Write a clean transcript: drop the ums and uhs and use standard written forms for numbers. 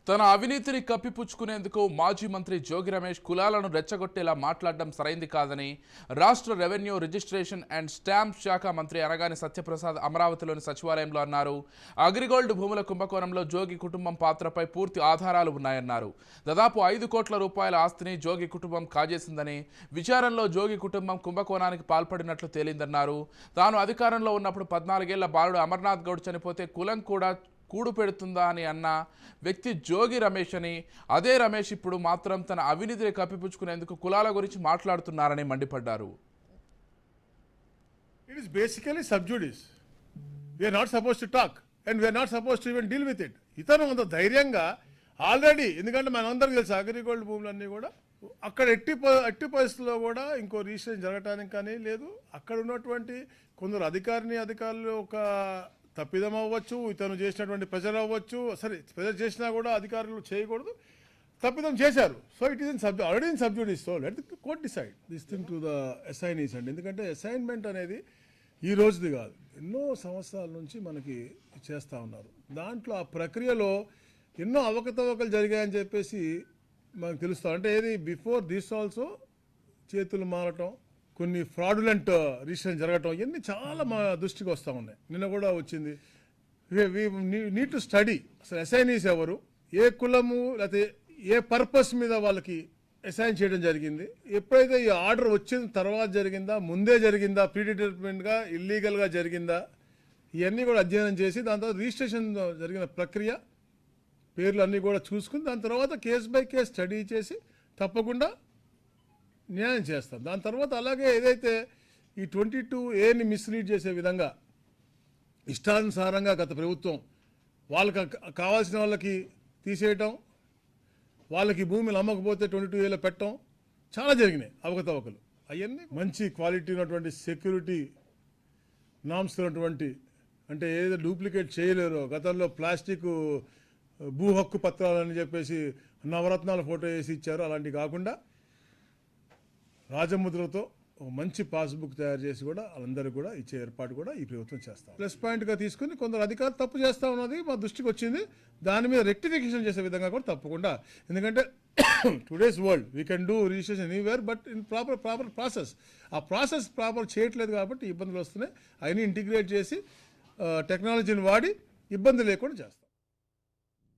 తన అవినీతిని కప్పిపుచ్చుకునేందుకు మాజీ మంత్రి జోగి రమేష్ కులాలను రెచ్చగొట్టేలా మాట్లాడడం సరైంది కాదని రాష్ట్ర రెవెన్యూ రిజిస్ట్రేషన్ అండ్ స్టాంప్ శాఖ మంత్రి అనగాని సత్యప్రసాద్ అమరావతిలోని సచివాలయంలో అన్నారు. అగ్రిగోల్డ్ భూముల కుంభకోణంలో జోగి కుటుంబం పాత్రపై పూర్తి ఆధారాలు ఉన్నాయన్నారు. దాదాపు 5 కోట్ల రూపాయల ఆస్తిని జోగి కుటుంబం కాజేసిందని, విచారణలో జోగి కుటుంబం కుంభకోణానికి పాల్పడినట్లు తేలిందన్నారు. తాను అధికారంలో ఉన్నప్పుడు 14 ఏళ్ల బాలుడు అమర్నాథ్ గౌడ్ చనిపోతే కులం కూడా కూడు పెడుతుందా అని అన్న వ్యక్తి జోగి రమేష్ అని, అదే రమేష్ ఇప్పుడు మాత్రం తన అవినీతిని కప్పిపుచ్చుకునేందుకు కులాల గురించి మాట్లాడుతున్నారని మండిపడ్డారు. It is basically sub judice. We are not supposed to talk and we are not supposed to even deal with it. ఇతను అంత ధైర్యంగా ఆల్రెడీ, ఎందుకంటే మనందరికీ తెలుసు అగ్రిగోల్డ్ భూములన్నీ కూడా అక్కడ ఎట్టి పరిస్థితుల్లో కూడా ఇంకో రిజిస్ట్రేషన్ జరగటానికి కానీ లేదు. అక్కడ ఉన్నటువంటి కొందరు అధికారులు ఒక తప్పిదం అవ్వచ్చు, ఇతను చేసినటువంటి ప్రెజర్ అవ్వచ్చు, సరే ప్రెజర్ చేసినా కూడా అధికారులు చేయకూడదు, తప్పిదం చేశారు. So it is already in sub judice. So let the court decide this thing to the assignees అండి. ఎందుకంటే అసైన్మెంట్ అనేది ఈ రోజుది కాదు, ఎన్నో సంవత్సరాల నుంచి మనకి చేస్తూ ఉన్నారు. దాంట్లో ఆ ప్రక్రియలో ఎన్నో అవకతవకలు జరిగాయని చెప్పేసి మనకు తెలుస్తాం. అంటే ఏది బిఫోర్ దిస్ ఆల్సో చేతులు మారటం, కొన్ని ఫ్రాడులెంట్ రిజిస్ట్రేషన్ జరగటం, ఇవన్నీ చాలా మా దృష్టికి వస్తూ ఉన్నాయి. నిన్న కూడా వచ్చింది. నీడ్ టు స్టడీ అసలు అసైనీస్ ఎవరు, ఏ కులము, లేకపోతే ఏ పర్పస్ మీద వాళ్ళకి అసైన్ చేయడం జరిగింది, ఎప్పుడైతే ఈ ఆర్డర్ వచ్చిన తర్వాత జరిగిందా, ముందే జరిగిందా, ప్రీడిటర్మినెంట్గా ఇల్లీగల్గా జరిగిందా, ఇవన్నీ కూడా అధ్యయనం చేసి దాని తర్వాత రిజిస్ట్రేషన్ జరిగిన ప్రక్రియ పేర్లు అన్నీ కూడా చూసుకుని దాని తర్వాత కేస్ బై కేస్ స్టడీ చేసి తప్పకుండా న్యాయం చేస్తాం. దాని తర్వాత అలాగే ఏదైతే ఈ 22A మిస్లీడ్ చేసే విధంగా ఇష్టానుసారంగా గత ప్రభుత్వం వాళ్ళకి కావాల్సిన వాళ్ళకి తీసేయటం, వాళ్ళకి భూములు అమ్మకపోతే 22Aలో పెట్టడం చాలా జరిగినాయి అవకతవకలు. అవన్నీ మంచి క్వాలిటీ ఉన్నటువంటి సెక్యూరిటీ నామ్స్ ఉన్నటువంటి, అంటే ఏదో డూప్లికేట్ చేయలేరు. గతంలో ప్లాస్టిక్ భూ హక్కు పత్రాలని చెప్పేసి నవరత్నాల ఫోటో వేసి ఇచ్చారు. అలాంటివి కాకుండా రాజముద్రతో ఒక మంచి పాస్బుక్ తయారు చేసి కూడా వాళ్ళందరికీ కూడా ఇచ్చే ఏర్పాటు కూడా ఈ ప్రభుత్వం చేస్తాం. ప్లస్ పాయింట్గా తీసుకుని కొందరు అధికారులు తప్పు చేస్తూ ఉన్నది మా దృష్టికి వచ్చింది. దాని మీద రెక్టిఫికేషన్ చేసే విధంగా కూడా తప్పకుండా, ఎందుకంటే today's world we can do registration anywhere but in proper process. ఆ ప్రాసెస్ ప్రాపర్ చేయట్లేదు కాబట్టి ఇబ్బందులు వస్తున్నాయి. అవన్నీ ఇంటిగ్రేట్ చేసి టెక్నాలజీని వాడి ఇబ్బంది లేకుండా చేస్తాం.